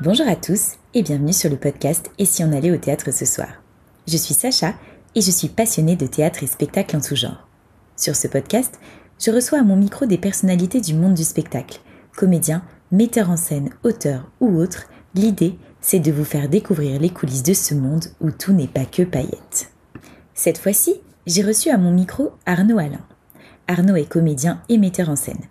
Bonjour à tous et bienvenue sur le podcast « Et si on allait au théâtre ce soir ?» Je suis Sacha et je suis passionnée de théâtre et spectacle en tout genre. Sur ce podcast, je reçois à mon micro des personnalités du monde du spectacle, comédiens, metteurs en scène, auteurs ou autres. L'idée, c'est de vous faire découvrir les coulisses de ce monde où tout n'est pas que paillettes. Cette fois-ci, j'ai reçu à mon micro Arnaud Alain. Arnaud est comédien et metteur en scène.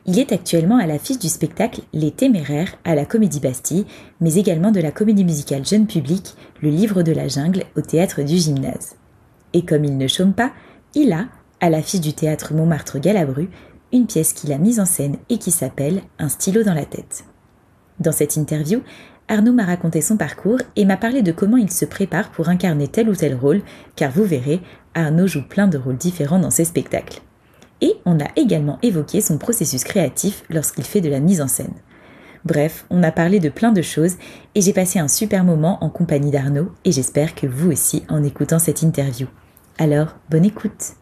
Il est actuellement à l'affiche du spectacle Les Téméraires à la Comédie Bastille, mais également de la comédie musicale jeune public Le Livre de la Jungle au Théâtre du Gymnase. Et comme il ne chôme pas, il a, à l'affiche du Théâtre Montmartre-Galabru, une pièce qu'il a mise en scène et qui s'appelle Un stylo dans la tête. Dans cette interview, Arnaud m'a raconté son parcours et m'a parlé de comment il se prépare pour incarner tel ou tel rôle, car vous verrez, Arnaud joue plein de rôles différents dans ses spectacles. Et on a également évoqué son processus créatif lorsqu'il fait de la mise en scène. Bref, on a parlé de plein de choses et j'ai passé un super moment en compagnie d'Arnaud et j'espère que vous aussi en écoutant cette interview. Alors, bonne écoute.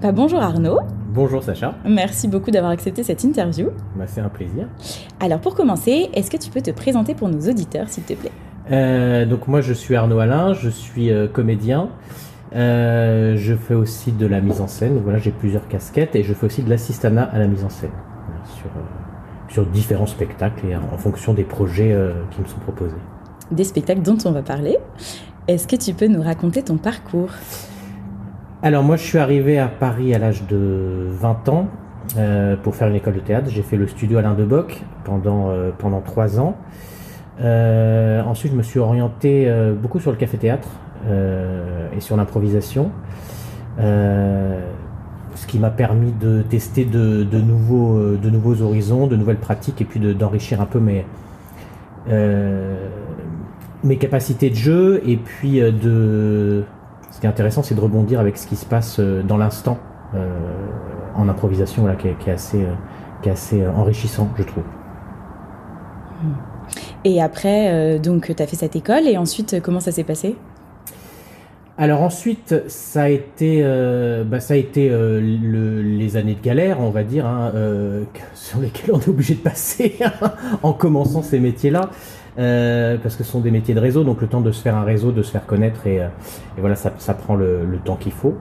Bonjour Arnaud. Bonjour Sacha. Merci beaucoup d'avoir accepté cette interview. C'est un plaisir. Alors pour commencer, est-ce que tu peux te présenter pour nos auditeurs s'il te plaît ? Donc moi je suis Arnaud Alain, je suis comédien, je fais aussi de la mise en scène, voilà, j'ai plusieurs casquettes et je fais aussi de l'assistanat à la mise en scène sur différents spectacles et en fonction des projets qui me sont proposés. Des spectacles dont on va parler. Est-ce que tu peux nous raconter ton parcours ? Alors moi je suis arrivé à Paris à l'âge de 20 ans pour faire une école de théâtre. J'ai fait le studio Alain Deboc pendant 3 ans. Ensuite je me suis orienté beaucoup sur le café-théâtre et sur l'improvisation, ce qui m'a permis de tester de nouveaux horizons, de nouvelles pratiques et puis d'enrichir un peu mes capacités de jeu et puis ce qui est intéressant, c'est de rebondir avec ce qui se passe dans l'instant en improvisation, voilà, qui est assez enrichissant, je trouve. Et après, donc, tu as fait cette école et ensuite, comment ça s'est passé ? Alors ensuite, ça a été les années de galère, on va dire, sur lesquelles on est obligé de passer en commençant ces métiers-là. Parce que ce sont des métiers de réseau, donc le temps de se faire un réseau, de se faire connaître et voilà, ça prend le temps qu'il faut.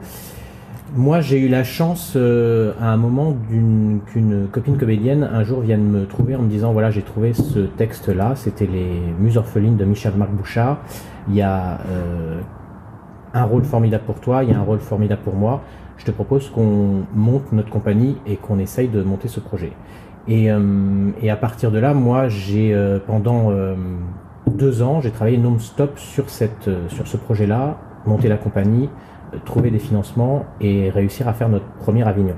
Moi j'ai eu la chance à un moment qu'une copine comédienne un jour vienne me trouver en me disant voilà, j'ai trouvé ce texte là, c'était Les Muses orphelines de Michel-Marc Bouchard, il y a un rôle formidable pour toi, il y a un rôle formidable pour moi, je te propose qu'on monte notre compagnie et qu'on essaye de monter ce projet. Et à partir de là, moi, pendant 2 ans, j'ai travaillé non-stop sur ce projet-là, monter la compagnie, trouver des financements et réussir à faire notre premier Avignon.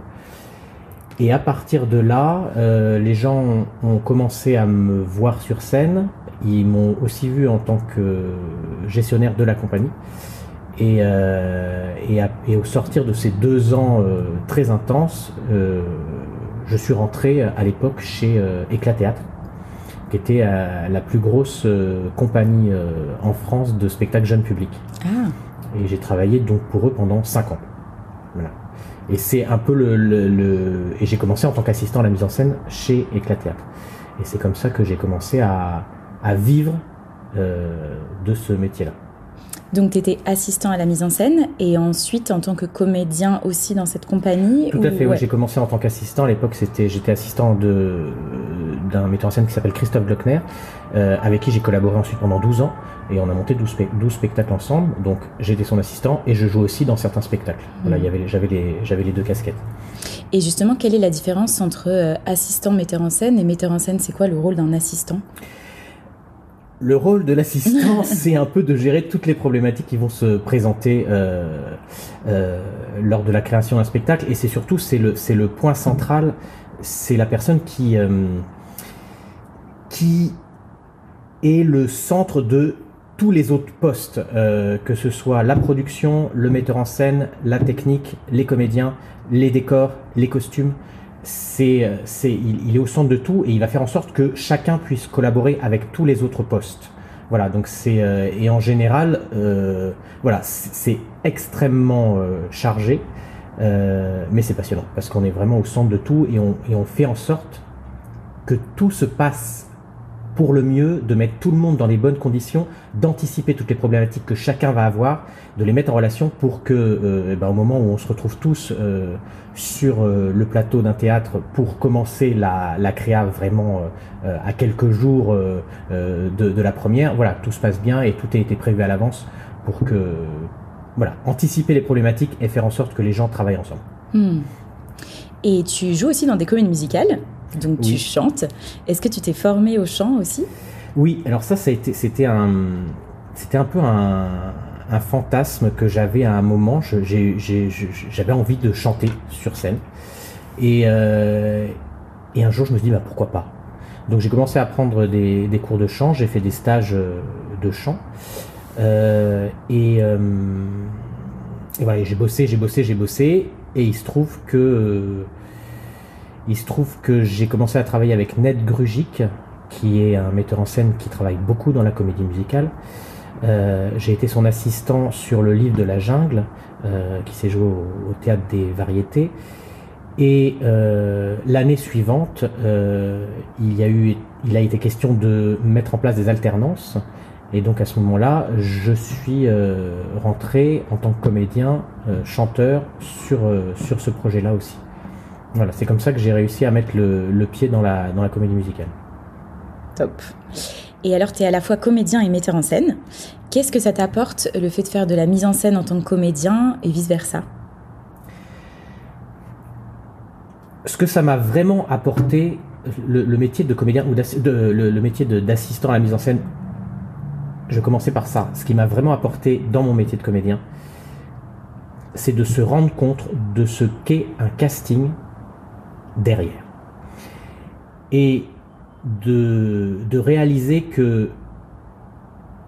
Et à partir de là, les gens ont commencé à me voir sur scène. Ils m'ont aussi vu en tant que gestionnaire de la compagnie. Et au sortir de ces 2 ans très intenses, je suis rentré à l'époque chez Éclat Théâtre, qui était la plus grosse compagnie en France de spectacles jeunes publics. Ah. Et j'ai travaillé donc pour eux pendant 5 ans. Voilà. Et c'est un peu et j'ai commencé en tant qu'assistant à la mise en scène chez Éclat Théâtre. Et c'est comme ça que j'ai commencé à vivre de ce métier-là. Donc, tu étais assistant à la mise en scène et ensuite en tant que comédien aussi dans cette compagnie ? Tout à fait, ouais. Oui, j'ai commencé en tant qu'assistant. À l'époque, j'étais assistant d'un metteur en scène qui s'appelle Christophe Glockner, avec qui j'ai collaboré ensuite pendant 12 ans. Et on a monté 12 spectacles ensemble. Donc, j'étais son assistant et je joue aussi dans certains spectacles. Voilà, j'avais les 2 casquettes. Et justement, quelle est la différence entre assistant metteur en scène et metteur en scène ? C'est quoi le rôle d'un assistant ? Le rôle de l'assistant, c'est un peu de gérer toutes les problématiques qui vont se présenter lors de la création d'un spectacle. Et c'est surtout, c'est le point central, c'est la personne qui est le centre de tous les autres postes, que ce soit la production, le metteur en scène, la technique, les comédiens, les décors, les costumes. Il est au centre de tout et il va faire en sorte que chacun puisse collaborer avec tous les autres postes. Voilà, donc et en général, voilà, c'est extrêmement chargé. Mais c'est passionnant parce qu'on est vraiment au centre de tout et on fait en sorte que tout se passe pour le mieux, de mettre tout le monde dans les bonnes conditions, d'anticiper toutes les problématiques que chacun va avoir, de les mettre en relation pour que, au moment où on se retrouve tous sur le plateau d'un théâtre pour commencer la créa vraiment à quelques jours de la première, voilà, tout se passe bien et tout a été prévu à l'avance pour que, voilà, anticiper les problématiques et faire en sorte que les gens travaillent ensemble. Et tu joues aussi dans des comédies musicales, donc tu Oui. chantes. Est-ce que tu t'es formé au chant aussi ? Oui, alors c'était un peu un fantasme que j'avais à un moment. J'avais envie de chanter sur scène. Et un jour, je me suis dit, pourquoi pas ? Donc j'ai commencé à prendre des cours de chant, j'ai fait des stages de chant. Et voilà, j'ai bossé. Et il se trouve que j'ai commencé à travailler avec Ned Grugic, qui est un metteur en scène qui travaille beaucoup dans la comédie musicale. J'ai été son assistant sur le livre de la jungle, qui s'est joué au théâtre des variétés. Et l'année suivante, il a été question de mettre en place des alternances. Et donc à ce moment-là, je suis rentré en tant que comédien, chanteur sur ce projet-là aussi. Voilà, c'est comme ça que j'ai réussi à mettre le pied dans la comédie musicale. Top. Et alors, tu es à la fois comédien et metteur en scène. Qu'est-ce que ça t'apporte, le fait de faire de la mise en scène en tant que comédien et vice-versa ? Ce que ça m'a vraiment apporté, le métier de comédien ou le métier d'assistant à la mise en scène, je commençais par ça. Ce qui m'a vraiment apporté dans mon métier de comédien, c'est de se rendre compte de ce qu'est un casting derrière. Et de réaliser que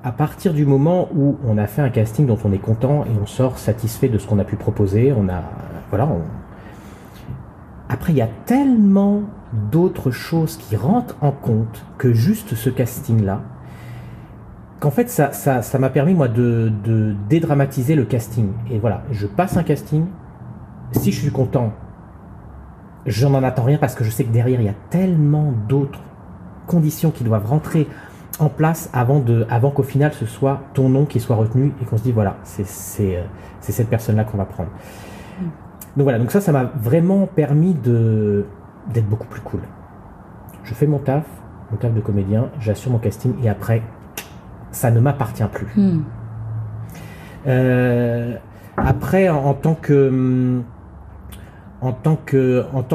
à partir du moment où on a fait un casting dont on est content et on sort satisfait de ce qu'on a pu proposer, après il y a tellement d'autres choses qui rentrent en compte que juste ce casting-là, qu'en fait ça m'a permis moi de dédramatiser le casting. Et voilà, je passe un casting, si je suis content, j'en attends rien parce que je sais que derrière il y a tellement d'autres conditions qui doivent rentrer en place avant qu'au final ce soit ton nom qui soit retenu et qu'on se dit voilà, c'est cette personne-là qu'on va prendre. Donc voilà, donc ça m'a vraiment permis d'être beaucoup plus cool. Je fais mon taf de comédien, j'assure mon casting et après ça ne m'appartient plus. Après en tant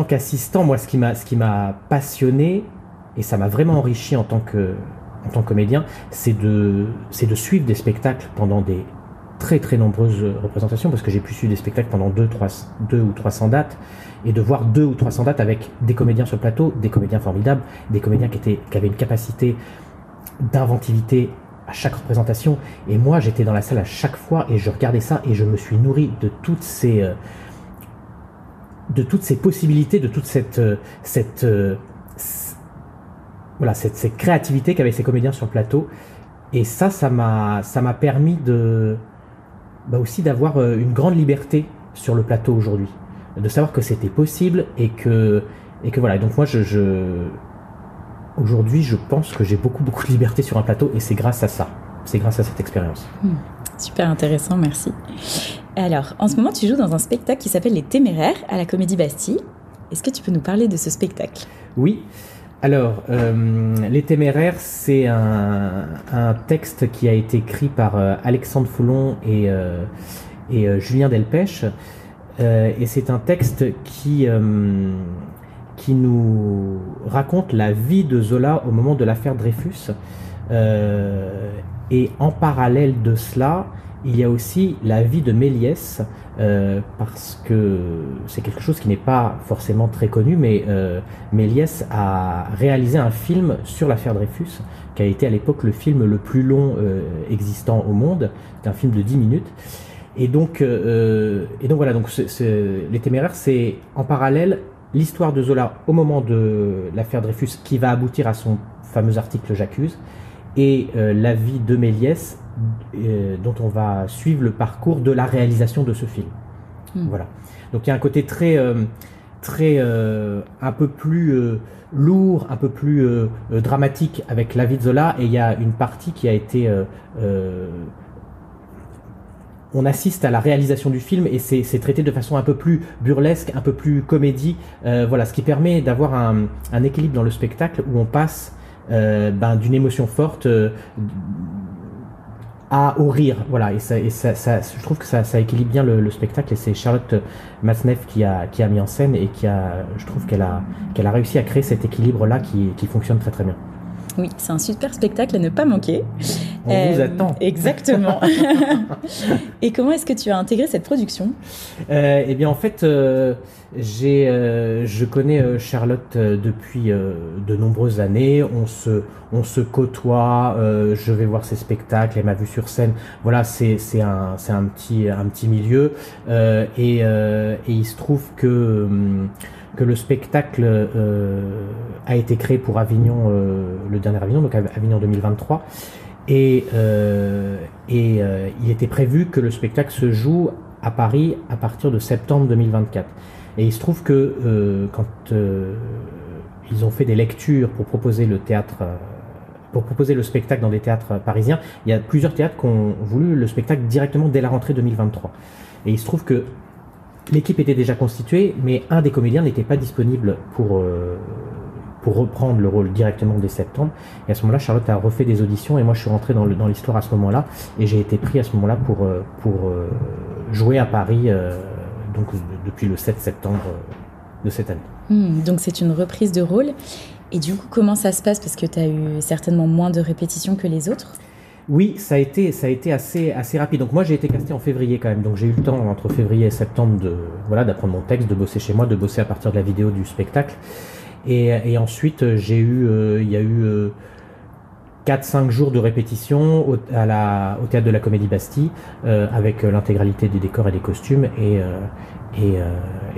qu'assistant, moi ce qui m'a passionné et ça m'a vraiment enrichi en tant que comédien, c'est de suivre des spectacles pendant des très très nombreuses représentations, parce que j'ai pu suivre des spectacles pendant 2 ou 300 dates, et de voir 2 ou 300 dates avec des comédiens sur le plateau, des comédiens formidables, des comédiens qui avaient une capacité d'inventivité à chaque représentation. Et moi j'étais dans la salle à chaque fois et je regardais ça et je me suis nourri de toutes ces possibilités, de toute cette créativité qu'avaient ces comédiens sur le plateau. Et ça m'a permis aussi d'avoir une grande liberté sur le plateau aujourd'hui, de savoir que c'était possible et que voilà. Donc moi aujourd'hui je pense que j'ai beaucoup de liberté sur un plateau et c'est grâce à ça, c'est grâce à cette expérience. Super intéressant, merci. Alors en ce moment tu joues dans un spectacle qui s'appelle Les Téméraires à la Comédie Bastille. Est-ce que tu peux nous parler de ce spectacle ? Oui. Alors, Les Téméraires, c'est un texte qui a été écrit par Alexandre Foulon et Julien Delpech. Et c'est un texte qui nous raconte la vie de Zola au moment de l'affaire Dreyfus. Et en parallèle de cela, il y a aussi la vie de Méliès, parce que c'est quelque chose qui n'est pas forcément très connu, mais Méliès a réalisé un film sur l'affaire Dreyfus, qui a été à l'époque le film le plus long existant au monde. C'est un film de 10 minutes. Et donc voilà, donc Les Téméraires, c'est en parallèle l'histoire de Zola au moment de l'affaire Dreyfus, qui va aboutir à son fameux article J'accuse, et la vie de Méliès, dont on va suivre le parcours de la réalisation de ce film. Voilà. Donc il y a un côté très un peu plus lourd, un peu plus dramatique avec La vie de Zola, et il y a une partie qui a été on assiste à la réalisation du film et c'est traité de façon un peu plus burlesque, un peu plus comédie, voilà, ce qui permet d'avoir un équilibre dans le spectacle où on passe d'une émotion forte au rire, voilà, et ça, je trouve que ça équilibre bien le spectacle, et c'est Charlotte Masneff qui a mis en scène et je trouve qu'elle a réussi à créer cet équilibre-là qui fonctionne très très bien. Oui, c'est un super spectacle à ne pas manquer. On vous attend. Exactement. Et comment est-ce que tu as intégré cette production ? Eh bien, en fait, je connais Charlotte depuis de nombreuses années. On se côtoie. Je vais voir ses spectacles. Elle m'a vu sur scène. Voilà, c'est un petit milieu. Et il se trouve que le spectacle a été créé pour Avignon, le dernier Avignon, donc Avignon 2023. Et il était prévu que le spectacle se joue à Paris à partir de septembre 2024. Et il se trouve que quand ils ont fait des lectures pour proposer le spectacle dans des théâtres parisiens, il y a plusieurs théâtres qui ont voulu le spectacle directement dès la rentrée 2023. Et il se trouve que l'équipe était déjà constituée, mais un des comédiens n'était pas disponible pour reprendre le rôle directement dès septembre. Et à ce moment-là, Charlotte a refait des auditions et moi je suis rentré dans l'histoire à ce moment-là, et j'ai été pris à ce moment-là pour jouer à Paris donc depuis le 7 septembre de cette année. Donc c'est une reprise de rôle. Et du coup, comment ça se passe ? Parce que tu as eu certainement moins de répétitions que les autres. Oui, ça a été assez rapide. Donc moi j'ai été casté en février quand même, donc j'ai eu le temps entre février et septembre d'apprendre mon texte, de bosser chez moi, de bosser à partir de la vidéo du spectacle. Et ensuite il y a eu 4-5 jours de répétition au théâtre de la Comédie Bastille, avec l'intégralité des décors et des costumes, et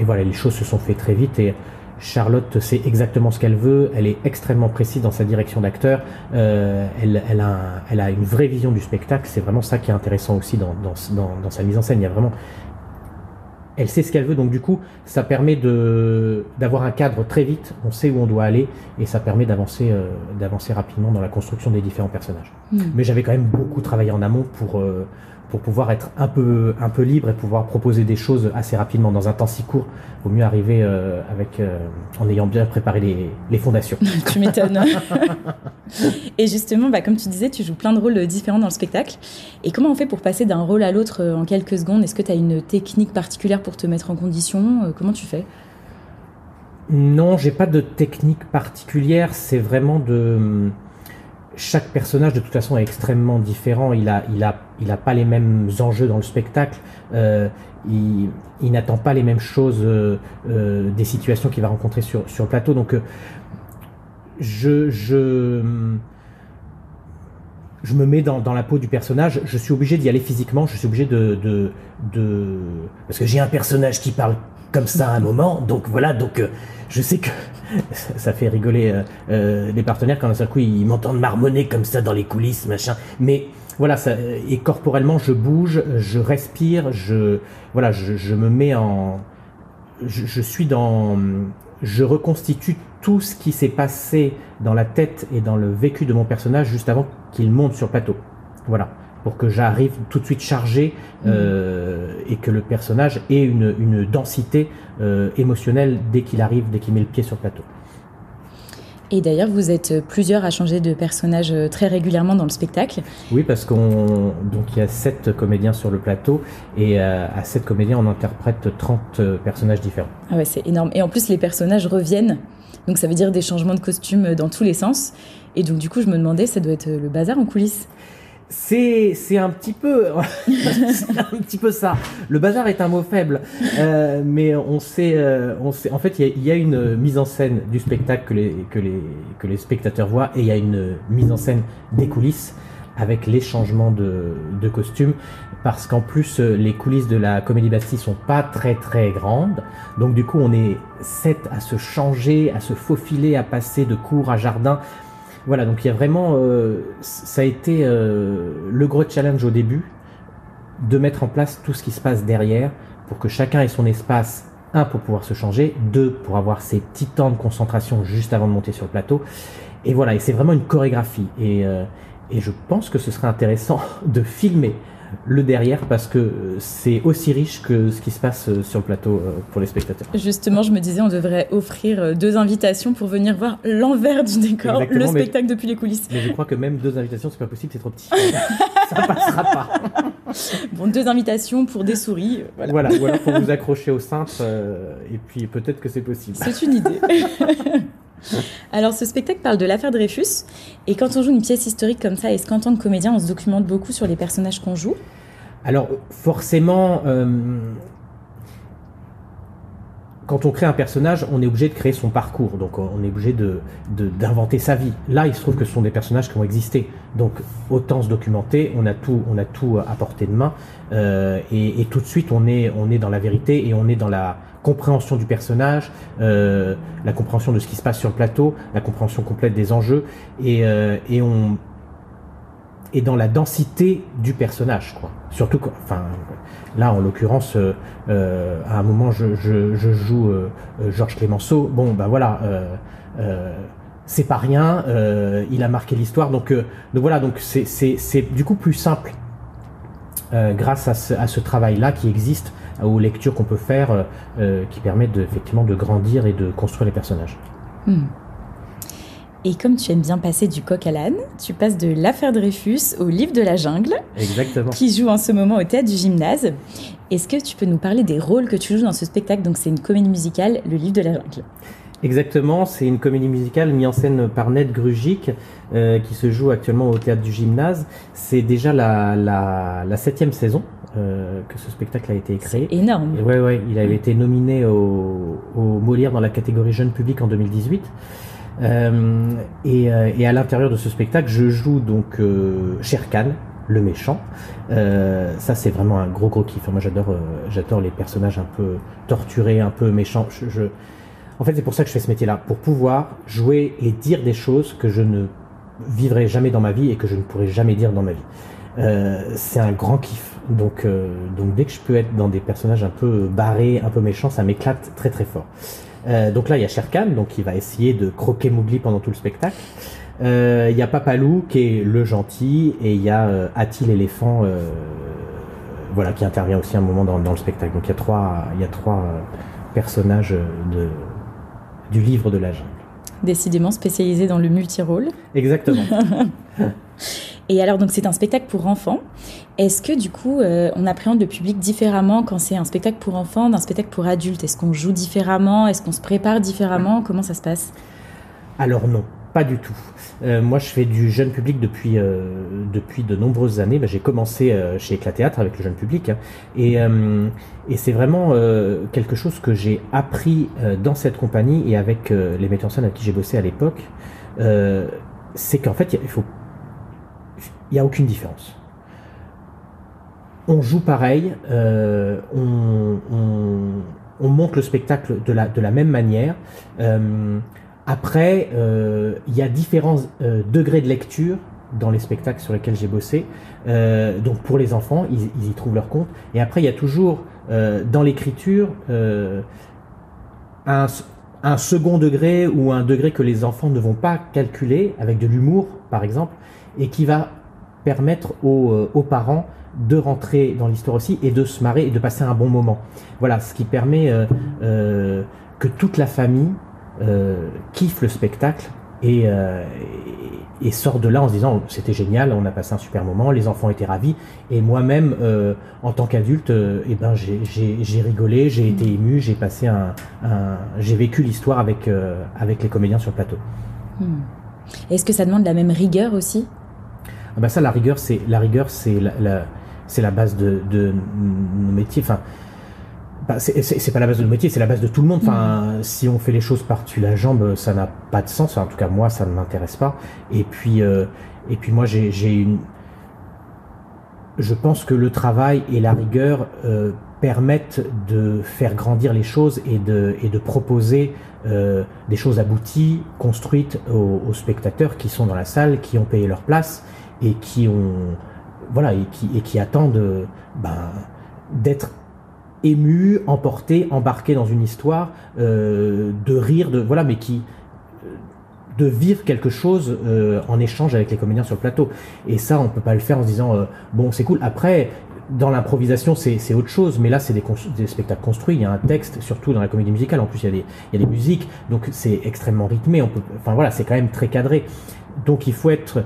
voilà, les choses se sont fait très vite, et Charlotte sait exactement ce qu'elle veut, elle est extrêmement précise dans sa direction d'acteur, elle a une vraie vision du spectacle, c'est vraiment ça qui est intéressant aussi dans sa mise en scène. Il y a vraiment, elle sait ce qu'elle veut, donc du coup ça permet d'avoir un cadre très vite, on sait où on doit aller, et ça permet d'avancer rapidement dans la construction des différents personnages. Mais j'avais quand même beaucoup travaillé en amont pour pouvoir être un peu libre et pouvoir proposer des choses assez rapidement. Dans un temps si court, il vaut mieux arriver en ayant bien préparé les fondations. Tu m'étonnes. Et justement, comme tu disais, tu joues plein de rôles différents dans le spectacle. Et comment on fait pour passer d'un rôle à l'autre en quelques secondes ? Est-ce que tu as une technique particulière pour te mettre en condition ? Comment tu fais ? Non, j'ai pas de technique particulière. C'est vraiment chaque personnage de toute façon est extrêmement différent. Il a pas les mêmes enjeux dans le spectacle. Il n'attend pas les mêmes choses des situations qu'il va rencontrer sur le plateau. Donc je me mets dans la peau du personnage. Je suis obligé d'y aller physiquement. Je suis obligé parce que j'ai un personnage qui parle comme ça à un moment. Donc voilà. Donc je sais que ça fait rigoler les partenaires quand d'un seul coup ils m'entendent marmonner comme ça dans les coulisses, machin. Mais voilà, et corporellement je bouge, je respire, je me mets je reconstitue tout ce qui s'est passé dans la tête et dans le vécu de mon personnage juste avant qu'il monte sur le plateau. Voilà, pour que j'arrive tout de suite chargé et que le personnage ait une densité émotionnelle dès qu'il met le pied sur le plateau. Et d'ailleurs, vous êtes plusieurs à changer de personnage très régulièrement dans le spectacle. Oui, parce donc il y a 7 comédiens sur le plateau, et à 7 comédiens, on interprète 30 personnages différents. Ah ouais, c'est énorme. Et en plus, les personnages reviennent. Donc ça veut dire des changements de costumes dans tous les sens. Et donc du coup, je me demandais, ça doit être le bazar en coulisses. C'est un petit peu ça. Le bazar est un mot faible, mais on sait. En fait, il y a une mise en scène du spectacle que les spectateurs voient, et il y a une mise en scène des coulisses avec les changements de costumes, parce qu'en plus les coulisses de la Comédie Bastille sont pas très très grandes, donc du coup on est 7 à se changer, à se faufiler, à passer de cour à jardin. Voilà, donc il y a vraiment, ça a été le gros challenge au début, de mettre en place tout ce qui se passe derrière pour que chacun ait son espace, un, pour pouvoir se changer, deux, pour avoir ses petits temps de concentration juste avant de monter sur le plateau. Et voilà, et c'est vraiment une chorégraphie. Et je pense que ce serait intéressant de filmer le derrière parce que c'est aussi riche que ce qui se passe sur le plateau pour les spectateurs. Justement, je me disais, on devrait offrir 2 invitations pour venir voir l'envers du décor, exactement, le spectacle depuis les coulisses. Mais je crois que même 2 invitations, c'est pas possible, c'est trop petit. Ça passera pas. Bon, 2 invitations pour des souris. Voilà, ou alors il faut vous accrocher au cintre et puis peut-être que c'est possible. C'est une idée. Alors, ce spectacle parle de l'affaire Dreyfus. Et quand on joue une pièce historique comme ça, est-ce qu'en tant que comédien, on se documente beaucoup sur les personnages qu'on joue ? Alors, forcément, quand on crée un personnage, on est obligé de créer son parcours. Donc, on est obligé d'inventer sa vie. Là, il se trouve que ce sont des personnages qui ont existé. Donc, autant se documenter. On a tout à portée de main. Et tout de suite, on est dans la vérité et on est dans la compréhension du personnage, la compréhension de ce qui se passe sur le plateau, la compréhension complète des enjeux et dans la densité du personnage, quoi. Surtout, enfin, là en l'occurrence, à un moment je joue Georges Clemenceau. Bon, ben voilà, c'est pas rien. Il a marqué l'histoire, donc voilà, donc c'est du coup plus simple grâce à ce travail-là qui existe, aux lectures qu'on peut faire qui permettent effectivement de grandir et de construire les personnages. Et comme tu aimes bien passer du coq à l'âne, tu passes de l'affaire Dreyfus au livre de la jungle. Exactement. Qui joue en ce moment au théâtre du Gymnase. Est-ce que tu peux nous parler des rôles que tu joues dans ce spectacle ? Donc c'est une comédie musicale, le livre de la jungle. Exactement, c'est une comédie musicale mise en scène par Ned Grugic qui se joue actuellement au théâtre du Gymnase. C'est déjà la 7e saison que ce spectacle a été créé. C'est énorme. Et ouais, il avait été nominé au Molière dans la catégorie jeune public en 2018. Et à l'intérieur de ce spectacle, je joue donc Shere Khan, le méchant. Ça, c'est vraiment un gros kiff. Moi, j'adore les personnages un peu torturés, un peu méchants. En fait, c'est pour ça que je fais ce métier-là, pour pouvoir jouer et dire des choses que je ne vivrai jamais dans ma vie et que je ne pourrai jamais dire dans ma vie. C'est un grand kiff. Donc dès que je peux être dans des personnages un peu barrés, un peu méchants, ça m'éclate très très fort. Donc là, il y a Shere Khan, donc qui va essayer de croquer Mowgli pendant tout le spectacle. Il y a Papalou qui est le gentil et il y a Ati l'éléphant, voilà, qui intervient aussi un moment dans le spectacle. Donc il y a trois personnages du livre de la jungle. Décidément spécialisé dans le multirôle. Exactement. Et alors, donc, c'est un spectacle pour enfants. Est-ce que, du coup, on appréhende le public différemment quand c'est un spectacle pour enfants d'un spectacle pour adultes ? Est-ce qu'on joue différemment ? Est-ce qu'on se prépare différemment ? Comment ça se passe ? Alors non, pas du tout. Moi, je fais du jeune public depuis de nombreuses années. J'ai commencé chez Éclat Théâtre avec le jeune public. Et c'est vraiment quelque chose que j'ai appris dans cette compagnie et avec les metteurs en scène avec qui j'ai bossé à l'époque. C'est qu'en fait, il n'y a aucune différence. On joue pareil, on monte le spectacle de la même manière. Après, il y a différents degrés de lecture dans les spectacles sur lesquels j'ai bossé. Donc pour les enfants, ils y trouvent leur compte. Et après, il y a toujours dans l'écriture un second degré ou un degré que les enfants ne vont pas calculer, avec de l'humour par exemple, et qui va permettre aux parents de rentrer dans l'histoire aussi et de se marrer et de passer un bon moment. Voilà, ce qui permet que toute la famille kiffe le spectacle et sort de là en se disant c'était génial, on a passé un super moment, les enfants étaient ravis et moi-même en tant qu'adulte j'ai rigolé, j'ai été ému, j'ai passé j'ai vécu l'histoire avec les comédiens sur le plateau. Est-ce que ça demande la même rigueur aussi ? Ça, la rigueur, c'est la base de nos métiers. Enfin, c'est pas la base de nos métiers, c'est la base de tout le monde. Enfin, si on fait les choses par-dessus la jambe, ça n'a pas de sens. Enfin, en tout cas, moi, ça ne m'intéresse pas. Et puis moi, je pense que le travail et la rigueur permettent de faire grandir les choses et de proposer des choses abouties, construites aux spectateurs qui sont dans la salle, qui ont payé leur place et qui ont voilà, et qui attendent d'être émus, emportés, embarqués dans une histoire, de rire, voilà, mais de vivre quelque chose en échange avec les comédiens sur le plateau. Et ça, on peut pas le faire en se disant bon, c'est cool. Après, dans l'improvisation, c'est autre chose, mais là, c'est des spectacles construits. Il y a un texte, surtout dans la comédie musicale. En plus, il y a des musiques, donc c'est extrêmement rythmé. Enfin voilà, c'est quand même très cadré. Donc il faut être.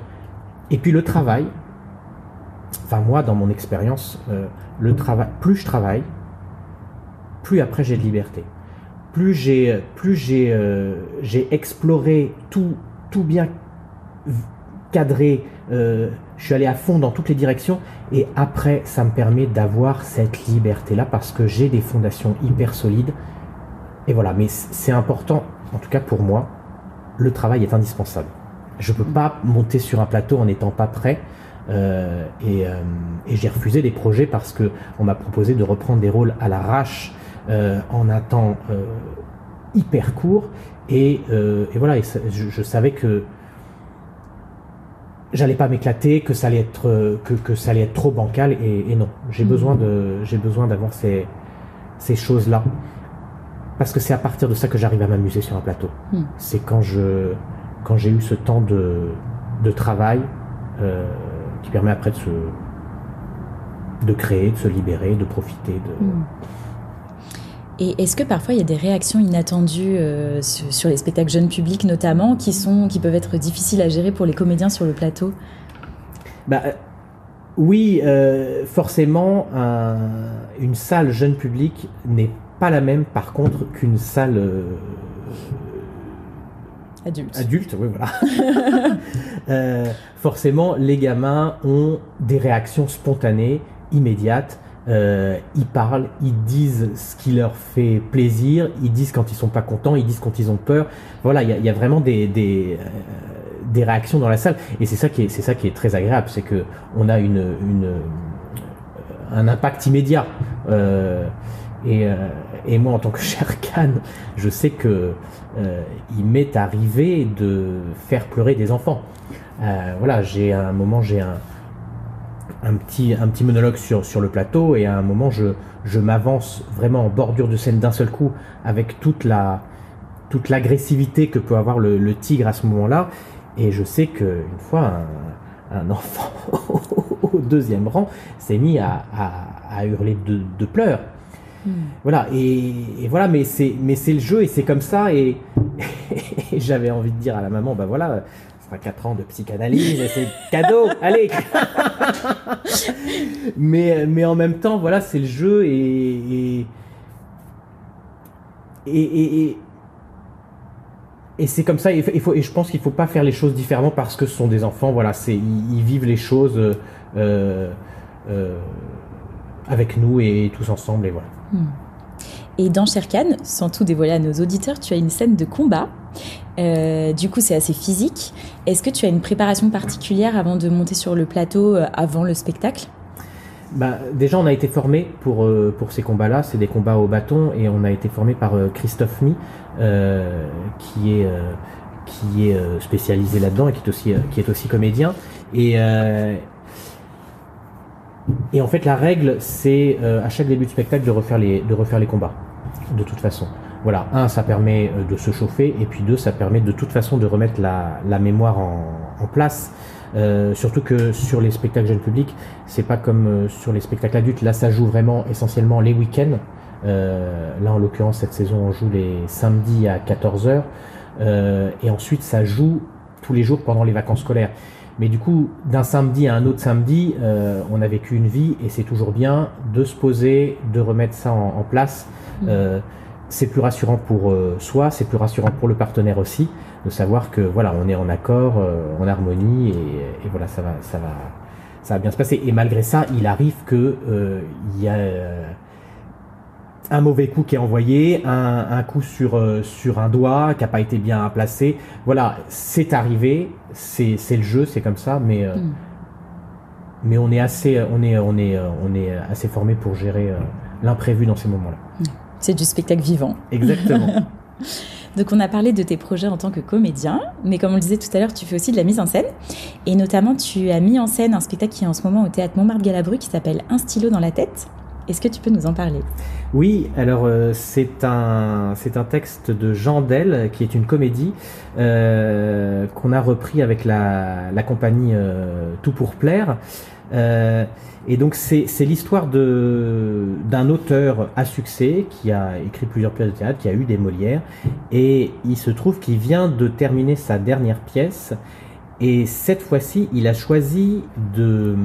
Et puis le travail. Enfin moi, dans mon expérience, le travail. Plus je travaille, plus après j'ai de liberté. Plus j'ai exploré tout bien cadré, je suis allé à fond dans toutes les directions, et après ça me permet d'avoir cette liberté-là parce que j'ai des fondations hyper solides. Et voilà, mais c'est important, en tout cas pour moi, le travail est indispensable. Je peux pas monter sur un plateau en n'étant pas prêt. Et j'ai refusé des projets parce que on m'a proposé de reprendre des rôles à l'arrache en un temps hyper court, et voilà, et je savais que j'allais pas m'éclater, que ça allait être que ça allait être trop bancal, et non, j'ai besoin d'avoir ces choses-là, parce que c'est à partir de ça que j'arrive à m'amuser sur un plateau. C'est quand j'ai eu ce temps de travail qui permet après de créer, de se libérer, de profiter de. Et est-ce que parfois il y a des réactions inattendues sur les spectacles jeunes publics notamment qui peuvent être difficiles à gérer pour les comédiens sur le plateau ? Oui, forcément, une salle jeune public n'est pas la même par contre qu'une salle adulte, oui, voilà. Forcément, les gamins ont des réactions spontanées, immédiates. Ils parlent, ils disent ce qui leur fait plaisir, ils disent quand ils sont pas contents, ils disent quand ils ont peur. Voilà, il y a vraiment des réactions dans la salle, et c'est ça qui est très agréable, c'est que on a un impact immédiat. Et moi, en tant que Sher-Khan, je sais que il m'est arrivé de faire pleurer des enfants. Voilà, j'ai un petit monologue sur le plateau, et à un moment je m'avance vraiment en bordure de scène d'un seul coup, avec toute l'agressivité que peut avoir le tigre à ce moment-là, et je sais qu'une fois un enfant au deuxième rang s'est mis à hurler de pleurs. Voilà, et voilà, mais c'est le jeu, et c'est comme ça, et j'avais envie de dire à la maman, voilà, ça fera 4 ans de psychanalyse, et c'est cadeau, allez. mais en même temps, voilà, c'est le jeu, et c'est comme ça, et je pense qu'il faut pas faire les choses différemment parce que ce sont des enfants, voilà, ils vivent les choses avec nous et tous ensemble, et voilà. Et dans Sher-Khan, sans tout dévoiler à nos auditeurs, tu as une scène de combat. Du coup, c'est assez physique. Est-ce que tu as une préparation particulière avant de monter sur le plateau, avant le spectacle ? Déjà, on a été formé pour ces combats-là. C'est des combats au bâton, et on a été formé par Christophe Mie, qui est spécialisé là-dedans, et qui est aussi comédien. Et en fait, la règle, c'est à chaque début de spectacle de refaire les combats, de toute façon. Voilà, ça permet de se chauffer, et puis 2, ça permet de toute façon de remettre la mémoire en place. Surtout que sur les spectacles jeunes publics, c'est pas comme sur les spectacles adultes. Là, ça joue vraiment essentiellement les week-ends. Là, en l'occurrence, cette saison, on joue les samedis à 14h. Et ensuite, ça joue tous les jours pendant les vacances scolaires. Mais du coup, d'un samedi à un autre samedi, on a vécu une vie, et c'est toujours bien de se poser, de remettre ça en place. C'est plus rassurant pour soi, c'est plus rassurant pour le partenaire aussi, de savoir que voilà, on est en accord, en harmonie, et voilà, ça va bien se passer. Et malgré ça, il arrive que il y a un mauvais coup qui est envoyé, un coup sur un doigt qui n'a pas été bien placé. Voilà, c'est arrivé, c'est le jeu, c'est comme ça, mais on est assez formé pour gérer l'imprévu dans ces moments-là. C'est du spectacle vivant. Exactement. Donc on a parlé de tes projets en tant que comédien, mais comme on le disait tout à l'heure, tu fais aussi de la mise en scène. Et notamment, tu as mis en scène un spectacle qui est en ce moment au Théâtre Montmartre-Galabru qui s'appelle Un stylo dans la tête. Est-ce que tu peux nous en parler ? Oui, alors c'est un texte de Jean Del, qui est une comédie qu'on a repris avec la compagnie Tout pour plaire. Et donc c'est l'histoire d'un auteur à succès qui a écrit plusieurs pièces de théâtre, qui a eu des Molières, et il se trouve qu'il vient de terminer sa dernière pièce, et cette fois-ci il a choisi de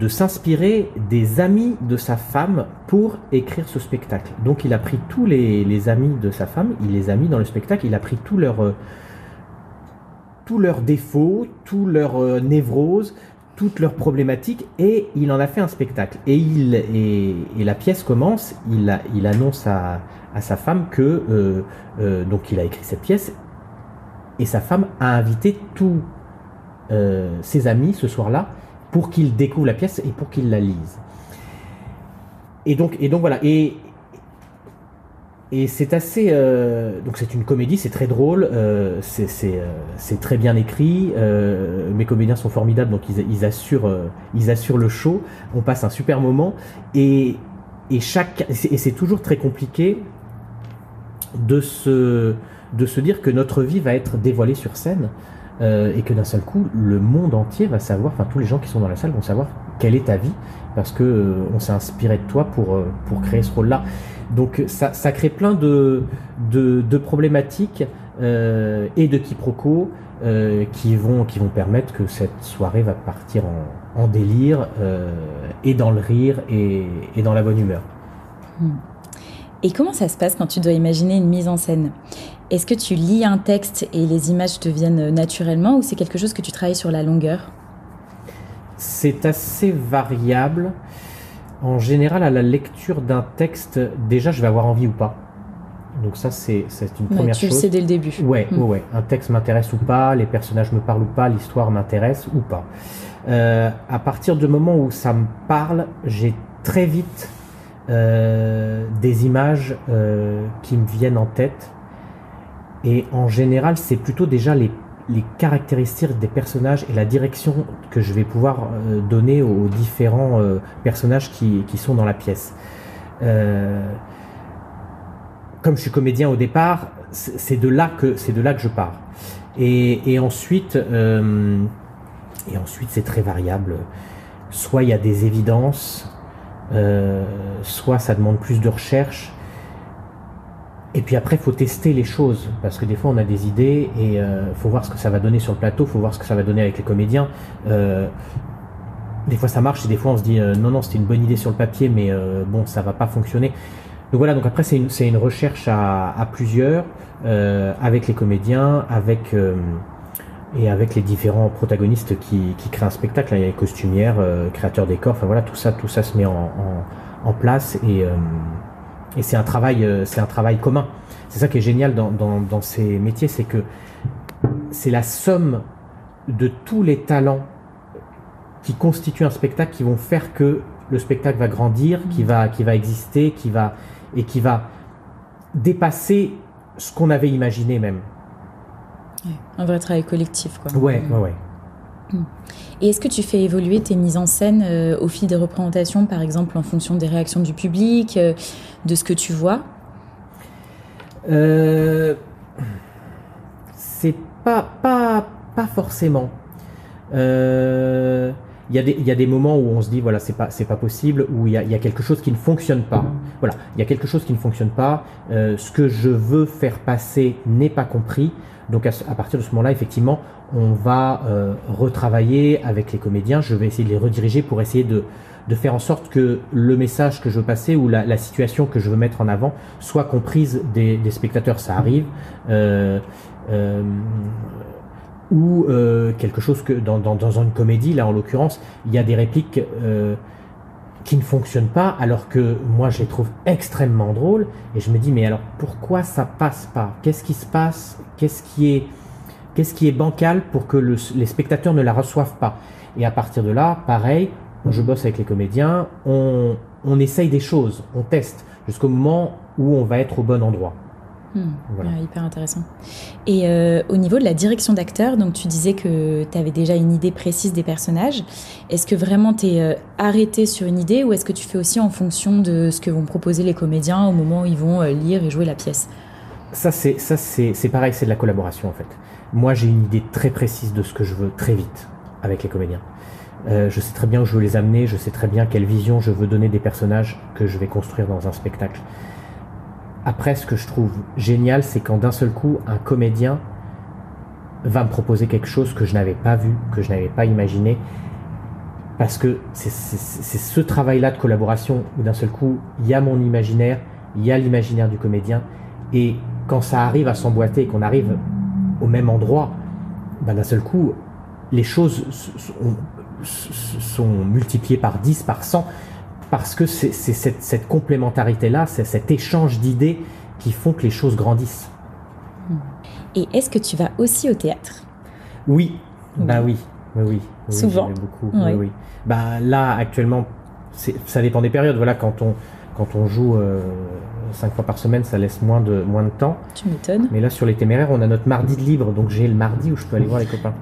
s'inspirer des amis de sa femme pour écrire ce spectacle. Donc il a pris tous les amis de sa femme, il les a mis dans le spectacle, il a pris tous leurs défauts, tous leurs névroses, toutes leurs problématiques, et il en a fait un spectacle. Et la pièce commence, il annonce à sa femme que donc il a écrit cette pièce, et sa femme a invité tous ses amis ce soir-là pour qu'ils découvrent la pièce et pour qu'ils la lisent. Et donc voilà. Et c'est assez. Donc c'est une comédie, c'est très drôle, c'est très bien écrit. Mes comédiens sont formidables, donc ils assurent le show. On passe un super moment, et c'est toujours très compliqué de se dire que notre vie va être dévoilée sur scène. Et que d'un seul coup, le monde entier va savoir, enfin tous les gens qui sont dans la salle vont savoir quelle est ta vie, parce que on s'est inspiré de toi pour créer ce rôle-là. Donc ça crée plein de problématiques et de quiproquos qui vont permettre que cette soirée va partir en délire, et dans le rire et dans la bonne humeur. Et comment ça se passe quand tu dois imaginer une mise en scène ? Est-ce que tu lis un texte et les images te viennent naturellement, ou c'est quelque chose que tu travailles sur la longueur ? C'est assez variable. En général, à la lecture d'un texte, déjà, je vais avoir envie ou pas. Donc ça, c'est une première chose. Tu le sais dès le début. Ouais. Un texte m'intéresse ou pas, les personnages me parlent ou pas, l'histoire m'intéresse ou pas. À partir du moment où ça me parle, j'ai très vite des images qui me viennent en tête. Et en général, c'est plutôt déjà les caractéristiques des personnages et la direction que je vais pouvoir donner aux différents personnages qui sont dans la pièce. Comme je suis comédien au départ, c'est de là que je pars. Et ensuite, c'est très variable. Soit il y a des évidences, soit ça demande plus de recherche. Et puis après, il faut tester les choses, parce que des fois, on a des idées et faut voir ce que ça va donner sur le plateau, faut voir ce que ça va donner avec les comédiens. Des fois, ça marche, et des fois, on se dit non, c'était une bonne idée sur le papier, mais bon, ça va pas fonctionner. Donc voilà, donc après, c'est une recherche à plusieurs, avec les comédiens, avec les différents protagonistes qui créent un spectacle. Il y a les costumières, créateurs décors, enfin voilà, tout ça se met en place, et c'est un travail commun. C'est ça qui est génial dans ces métiers, c'est que c'est la somme de tous les talents qui constituent un spectacle qui vont faire que le spectacle va grandir, qui va exister, qui va dépasser ce qu'on avait imaginé même. Un vrai travail collectif, quoi. Ouais. Et est-ce que tu fais évoluer tes mises en scène au fil des représentations, par exemple en fonction des réactions du public, de ce que tu vois ? C'est pas forcément. Il y a des moments où on se dit voilà, c'est pas possible, où il y a quelque chose qui ne fonctionne pas. Voilà, il y a quelque chose qui ne fonctionne pas. Ce que je veux faire passer n'est pas compris. Donc à partir de ce moment-là, effectivement, on va retravailler avec les comédiens. Je vais essayer de les rediriger pour essayer de faire en sorte que le message que je veux passer ou la situation que je veux mettre en avant soit comprise des spectateurs. Ça arrive. Ou quelque chose que dans une comédie, là en l'occurrence, il y a des répliques qui ne fonctionnent pas, alors que moi je les trouve extrêmement drôles, et je me dis mais alors pourquoi ça passe pas ? Qu'est-ce qui se passe ? Qu'est-ce qui est bancal pour que les spectateurs ne la reçoivent pas ? Et à partir de là, pareil, je bosse avec les comédiens, on essaye des choses, on teste, jusqu'au moment où on va être au bon endroit. Voilà. Hyper intéressant. Et au niveau de la direction d'acteur, donc tu disais que tu avais déjà une idée précise des personnages. Est-ce que vraiment tu es arrêté sur une idée ou est-ce que tu fais aussi en fonction de ce que vont proposer les comédiens au moment où ils vont lire et jouer la pièce? Ça c'est pareil, c'est de la collaboration en fait. Moi j'ai une idée très précise de ce que je veux très vite avec les comédiens. Je sais très bien où je veux les amener, je sais très bien quelle vision je veux donner des personnages que je vais construire dans un spectacle. Après, ce que je trouve génial, c'est quand d'un seul coup, un comédien va me proposer quelque chose que je n'avais pas vu, que je n'avais pas imaginé, parce que c'est ce travail-là de collaboration où d'un seul coup, il y a mon imaginaire, il y a l'imaginaire du comédien, et quand ça arrive à s'emboîter, qu'on arrive au même endroit, d'un seul coup, les choses sont multipliées par 10, par 100, parce que c'est cette complémentarité-là, c'est cet échange d'idées qui font que les choses grandissent. Et est-ce que tu vas aussi au théâtre? Oui, oui. Souvent? Beaucoup. Oui. Là, actuellement, ça dépend des périodes. Voilà, quand on joue 5 fois par semaine, ça laisse moins de temps. Tu m'étonnes. Mais là, sur les Téméraires, on a notre mardi de libre, donc j'ai le mardi où je peux aller voir les copains.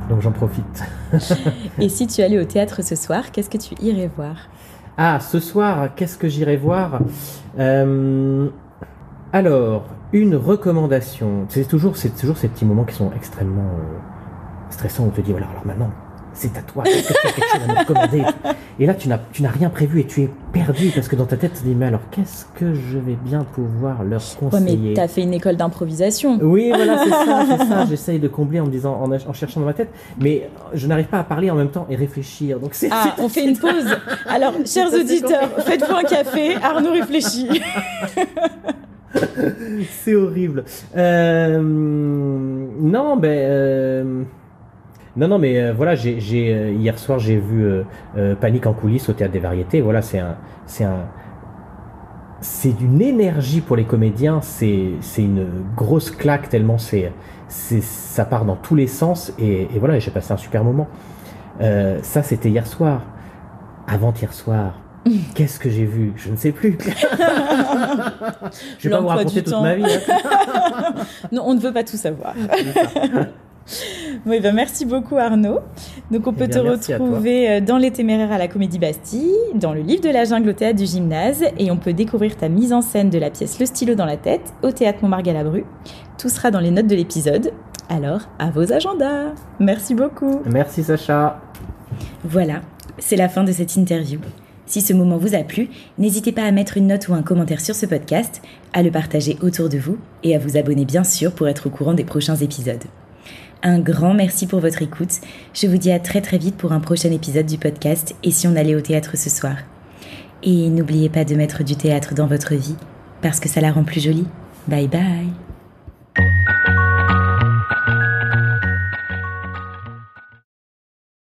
Donc j'en profite. Et si tu allais au théâtre ce soir, qu'est-ce que tu irais voir? Ah, ce soir, qu'est-ce que j'irai voir? Alors, une recommandation. C'est toujours ces petits moments qui sont extrêmement stressants où on te dit, voilà, alors maintenant, c'est à toi. Est-ce que tu as quelque chose à me recommander? Et là, tu n'as rien prévu et tu es perdu parce que dans ta tête, tu te dis, mais alors, qu'est-ce que je vais bien pouvoir leur conseiller? Ouais, mais t'as fait une école d'improvisation. Oui, voilà, c'est ça. J'essaye de combler en me disant, en cherchant dans ma tête, mais je n'arrive pas à parler en même temps et réfléchir. Donc on fait une pause. Alors, chers auditeurs, faites-vous un café. Arnaud réfléchit. C'est horrible. Non, mais voilà, hier soir j'ai vu Panique en coulisses au Théâtre des Variétés. Voilà, c'est d'une énergie pour les comédiens. C'est une grosse claque tellement ça part dans tous les sens et voilà, j'ai passé un super moment. Ça, c'était hier soir. Avant-hier soir. Qu'est-ce que j'ai vu? Je ne sais plus. Je vais pas vous raconter toute ma vie. Hein. Non, on ne veut pas tout savoir. Oui, merci beaucoup Arnaud. Donc on peut te retrouver dans Les Téméraires à la Comédie Bastille, dans Le Livre de la Jungle au Théâtre du Gymnase, et on peut découvrir ta mise en scène de la pièce Le stylo dans la tête au Théâtre Montmartre-Galabru. Tout sera dans les notes de l'épisode. Alors, à vos agendas. Merci beaucoup. Merci Sacha. Voilà, c'est la fin de cette interview. Si ce moment vous a plu, n'hésitez pas à mettre une note ou un commentaire sur ce podcast, à le partager autour de vous et à vous abonner bien sûr pour être au courant des prochains épisodes. Un grand merci pour votre écoute. Je vous dis à très très vite pour un prochain épisode du podcast Et si on allait au théâtre ce soir. Et n'oubliez pas de mettre du théâtre dans votre vie, parce que ça la rend plus jolie. Bye bye.